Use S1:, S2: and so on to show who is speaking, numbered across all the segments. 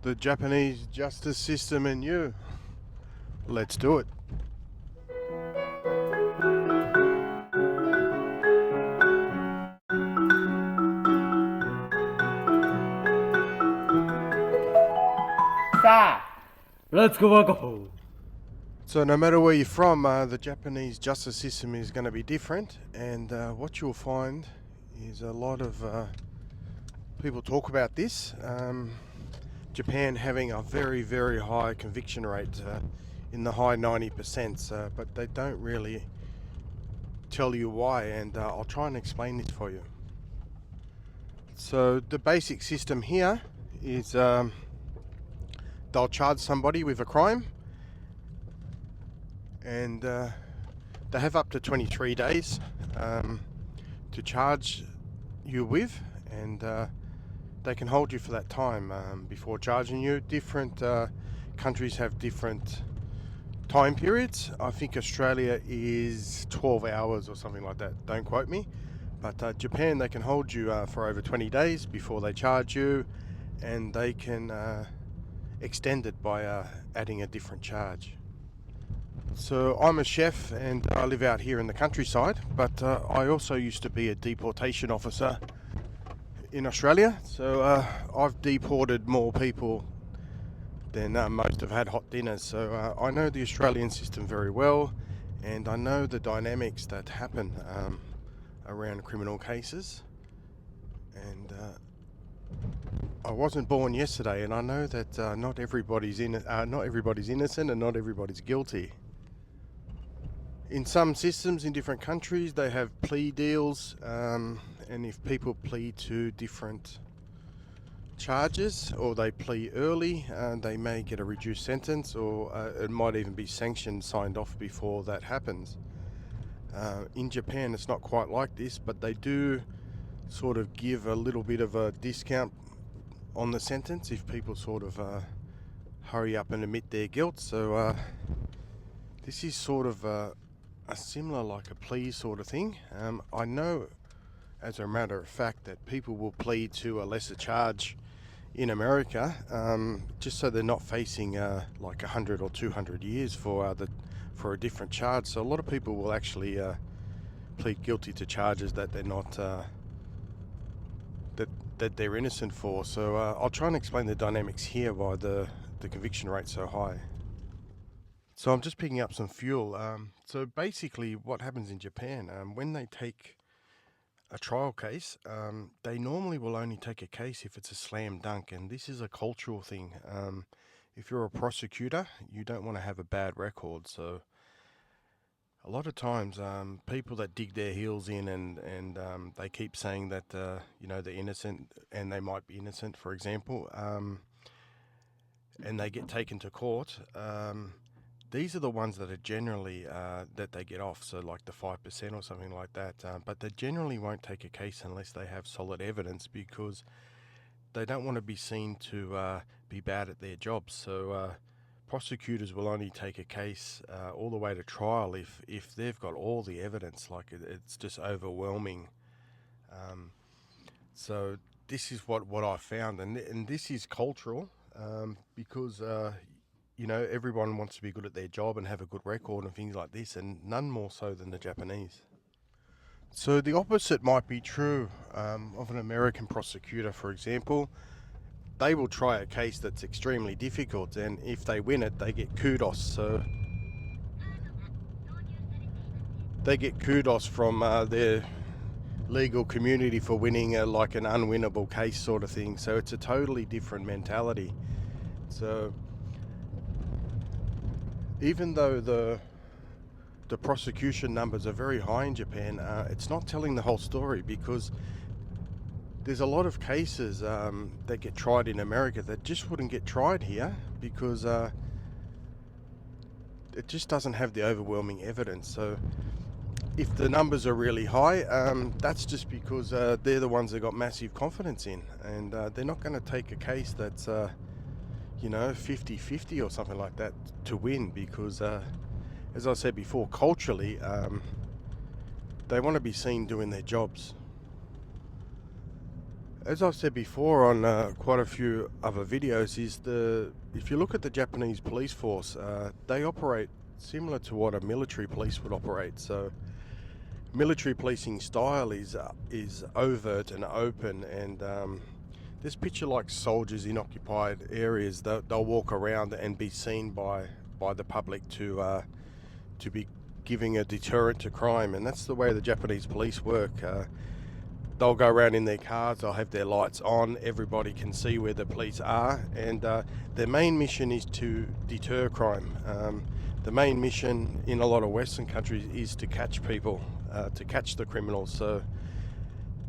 S1: The Japanese justice system and you. Let's do it.
S2: Let's go back home.
S1: So no matter where you're from, the Japanese justice system is going to be different, and what you'll find is a lot of people talk about this. Japan having a very, very high conviction rate, in the high 90%, but they don't really tell you why, and I'll try and explain this for you. So the basic system here is they'll charge somebody with a crime, and they have up to 23 days to charge you with, and they can hold you for that time before charging you. Different countries have different time periods. I think Australia is 12 hours or something like that, don't quote me, but Japan, they can hold you for over 20 days before they charge you, and they can extend it by adding a different charge. So I'm a chef and I live out here in the countryside, but I also used to be a deportation officer in Australia, so I've deported more people than most have had hot dinners, so I know the Australian system very well, and I know the dynamics that happen around criminal cases. And I wasn't born yesterday, and I know that not everybody's innocent and not everybody's guilty. In some systems in different countries, they have plea deals, and if people plead to different charges, or they plea early, they may get a reduced sentence, or it might even be sanctioned, signed off before that happens. In Japan, it's not quite like this, but they do sort of give a little bit of a discount on the sentence if people sort of hurry up and admit their guilt. So this is sort of a similar, like a plea sort of thing. I know, as a matter of fact, that people will plead to a lesser charge in America, just so they're not facing like 100 or 200 years for a different charge. So a lot of people will actually plead guilty to charges that they're not that they're innocent for. So I'll try and explain the dynamics here why the conviction rate's so high. So I'm just picking up some fuel. So basically what happens in Japan, when they take a trial case, they normally will only take a case if it's a slam dunk, and this is a cultural thing. If you're a prosecutor, you don't want to have a bad record, so a lot of times people that dig their heels in and they keep saying that they're innocent, and they might be innocent, for example, and they get taken to court. These are the ones that are generally that they get off, so like the 5% or something like that. But they generally won't take a case unless they have solid evidence, because they don't want to be seen to be bad at their jobs. So prosecutors will only take a case all the way to trial if they've got all the evidence, like it's just overwhelming. So this is what I found, and this is cultural, because everyone wants to be good at their job and have a good record and things like this, and none more so than the Japanese. So the opposite might be true of an American prosecutor, for example. They will try a case that's extremely difficult, and if they win it, they get kudos. So they get kudos from their legal community for winning like an unwinnable case sort of thing. So it's a totally different mentality. So even though the prosecution numbers are very high in Japan, it's not telling the whole story, because there's a lot of cases that get tried in America that just wouldn't get tried here, because it just doesn't have the overwhelming evidence. So if the numbers are really high, that's just because they're the ones that got massive confidence in, and they're not going to take a case that's 50-50 or something like that to win, because as I said before, culturally they want to be seen doing their jobs. As I've said before on quite a few other videos, if you look at the Japanese police force, they operate similar to what a military police would operate. So military policing style is overt and open, and this picture like soldiers in occupied areas. They'll walk around and be seen by the public to be giving a deterrent to crime, and that's the way the Japanese police work. They'll go around in their cars, they'll have their lights on, everybody can see where the police are, and their main mission is to deter crime. The main mission in a lot of Western countries is to catch people, to catch the criminals. So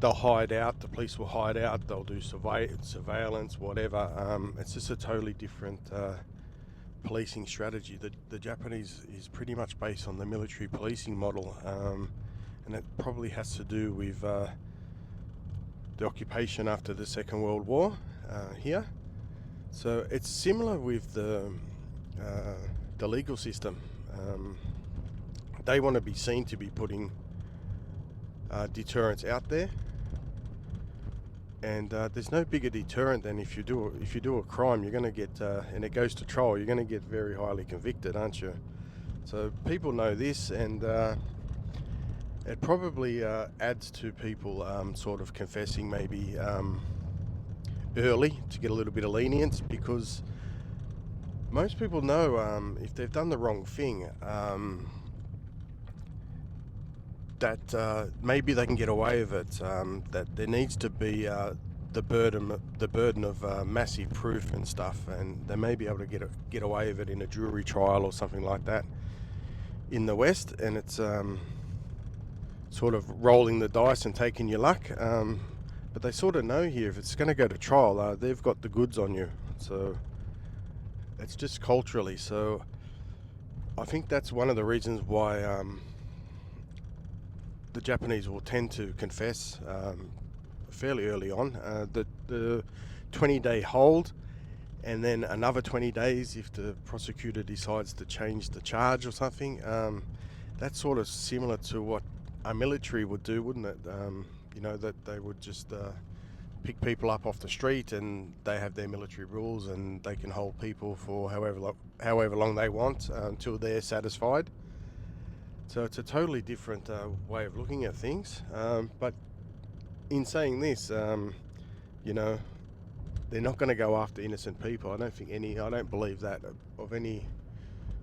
S1: they'll hide out, the police will hide out, they'll do surveillance, whatever. It's just a totally different policing strategy. The Japanese is pretty much based on the military policing model, and it probably has to do with the occupation after the Second World War here. So it's similar with the legal system. They want to be seen to be putting deterrents out there, and there's no bigger deterrent than if you do a crime, you're going to get and it goes to trial, you're going to get very highly convicted, aren't you? So people know this, and it probably adds to people sort of confessing maybe early to get a little bit of lenience, because most people know if they've done the wrong thing, that maybe they can get away with it. That there needs to be the burden of massive proof and stuff, and they may be able to get away with it in a jury trial or something like that in the West, and it's sort of rolling the dice and taking your luck. But they sort of know here if it's going to go to trial, they've got the goods on you. So it's just culturally. So I think that's one of the reasons why the Japanese will tend to confess fairly early on. The 20-day hold, and then another 20 days if the prosecutor decides to change the charge or something. That's sort of similar to what a military would do, wouldn't it? You know, that they would just pick people up off the street, and they have their military rules, and they can hold people for however long they want until they're satisfied. So it's a totally different way of looking at things. But in saying this, you know, they're not going to go after innocent people. I don't believe that of any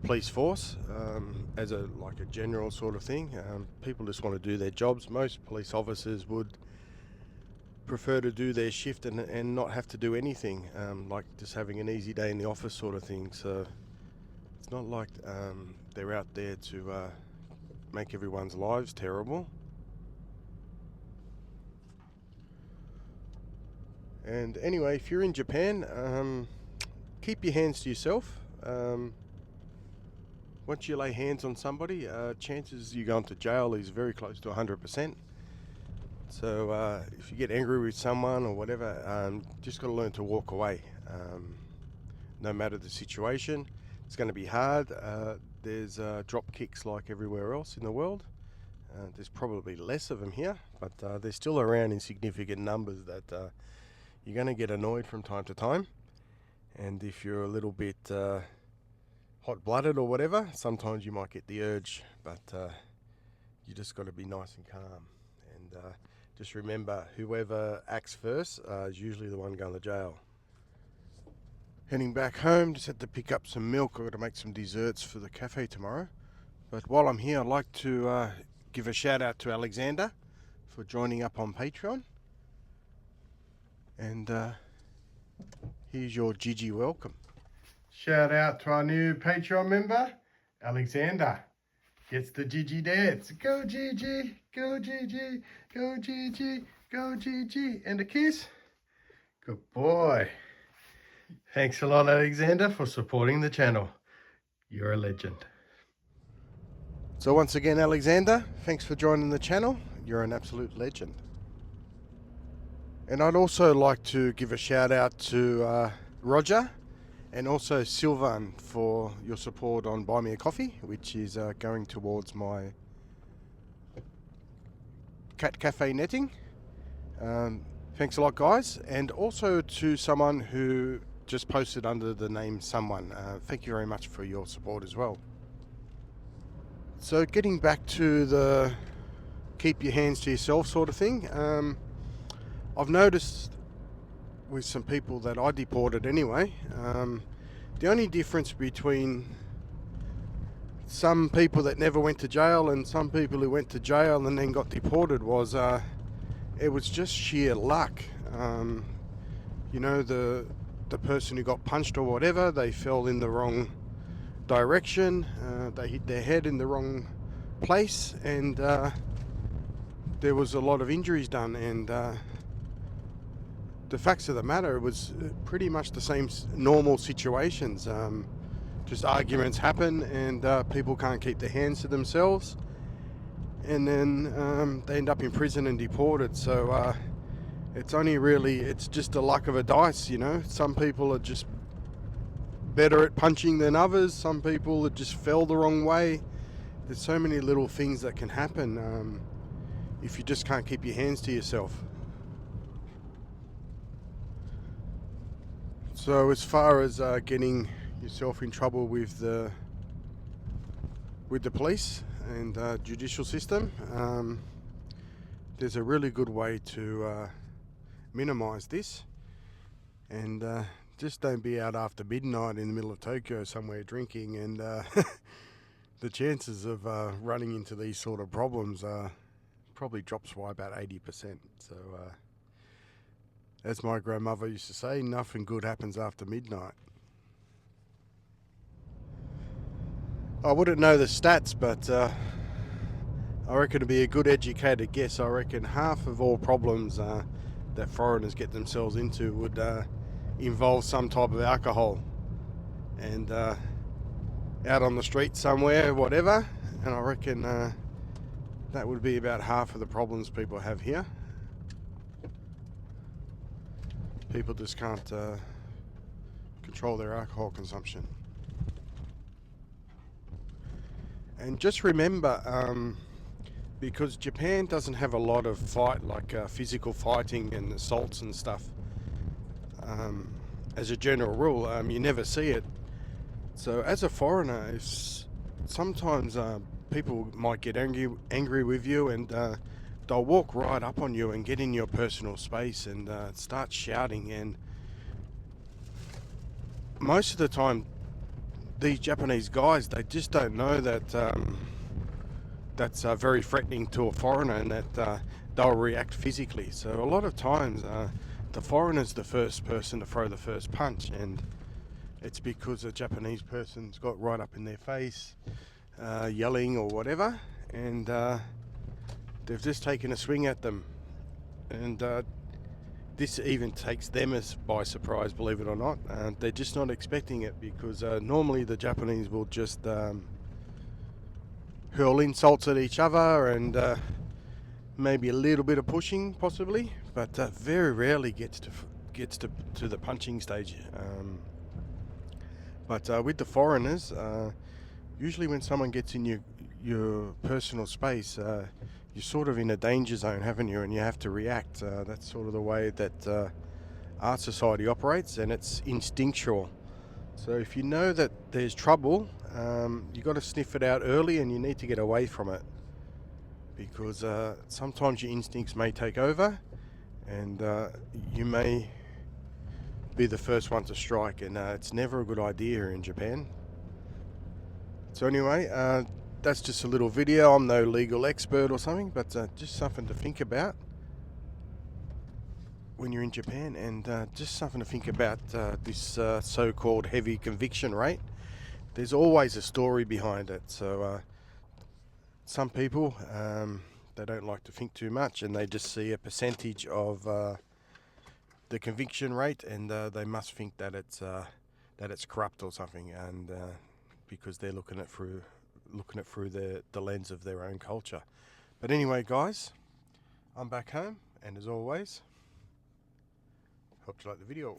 S1: police force as a general sort of thing. People just want to do their jobs. Most police officers would prefer to do their shift and not have to do anything, like just having an easy day in the office sort of thing. So it's not like they're out there to make everyone's lives terrible. And anyway, if you're in Japan, keep your hands to yourself. Once you lay hands on somebody, chances you going to jail is very close to 100%. So if you get angry with someone or whatever, just got to learn to walk away. No matter the situation, it's going to be hard. There's Dropkicks like everywhere else in the world. There's probably less of them here, but they're still around in significant numbers that you're going to get annoyed from time to time. And if you're a little bit hot-blooded or whatever, sometimes you might get the urge, but you just got to be nice and calm. And just remember, whoever acts first is usually the one going to jail. Heading back home, just had to pick up some milk. I've got to make some desserts for the cafe tomorrow. But while I'm here, I'd like to give a shout out to Alexander for joining up on Patreon. And here's your Gigi welcome. Shout out to our new Patreon member, Alexander. Gets the Gigi dance. Go Gigi, go Gigi, go Gigi, go Gigi. And a kiss. Good boy. Thanks a lot, Alexander, for supporting the channel. You're a legend. So once again, Alexander, thanks for joining the channel. You're an absolute legend. And I'd also like to give a shout out to Roger and also Sylvan for your support on Buy Me a Coffee, which is going towards my cat cafe netting. Thanks a lot, guys, and also to someone who just posted under the name Someone. Thank you very much for your support as well. So getting back to the keep your hands to yourself sort of thing, I've noticed with some people that I deported anyway, the only difference between some people that never went to jail and some people who went to jail and then got deported was it was just sheer luck. You know, the person who got punched or whatever, they fell in the wrong direction, they hit their head in the wrong place, and there was a lot of injuries done. And the facts of the matter, it was pretty much the same normal situations. Just arguments happen and people can't keep their hands to themselves, and then they end up in prison and deported. So it's just the luck of a dice, you know. Some people are just better at punching than others. Some people that just fell the wrong way. There's so many little things that can happen if you just can't keep your hands to yourself. So as far as getting yourself in trouble with the police and judicial system, there's a really good way to minimize this, and just don't be out after midnight in the middle of Tokyo somewhere drinking, and the chances of running into these sort of problems probably drops by about 80%. So as my grandmother used to say, nothing good happens after midnight. I wouldn't know the stats, but I reckon to be a good educated guess, I reckon half of all problems that foreigners get themselves into would involve some type of alcohol, and out on the street somewhere, whatever. And I reckon that would be about half of the problems people have here. People just can't control their alcohol consumption. And just remember, because Japan doesn't have a lot of physical fighting and assaults and stuff, as a general rule, you never see it. So as a foreigner, sometimes people might get angry with you, and they'll walk right up on you and get in your personal space and start shouting. And most of the time, these Japanese guys, they just don't know that that's very threatening to a foreigner, and that they'll react physically. So a lot of times the foreigner's the first person to throw the first punch, and it's because a Japanese person's got right up in their face, yelling or whatever, and they've just taken a swing at them. And this even takes them by surprise, believe it or not. They're just not expecting it, because normally the Japanese will just hurl insults at each other, and maybe a little bit of pushing possibly, but very rarely gets to the punching stage. But with the foreigners, usually when someone gets in your personal space, you're sort of in a danger zone, haven't you? And you have to react. That's sort of the way that our society operates, and it's instinctual. So if you know that there's trouble, you got to sniff it out early, and you need to get away from it, because sometimes your instincts may take over, and you may be the first one to strike, and it's never a good idea here in Japan. So anyway, that's just a little video. I'm no legal expert or something, but just something to think about when you're in Japan, and just something to think about this so-called heavy conviction rate. There's always a story behind it. So some people, they don't like to think too much, and they just see a percentage of the conviction rate, and they must think that it's corrupt or something, and because they're looking at through the lens of their own culture. But anyway, guys, I'm back home, and as always, hope you like the video.